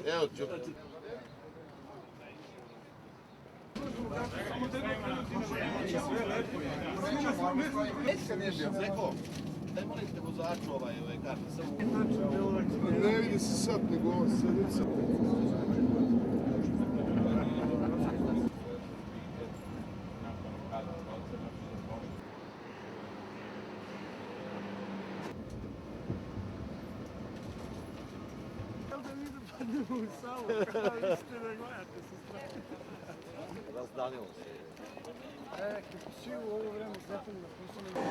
Evo ću. Zeko, daj molim te vozaču ove karte samo. Ne vidi se sad nego ovo sredica. U salu, kao vi ste ne gledate sa strane. Razdanilo se. Kad svi u ovo vreme zapomni da posledno...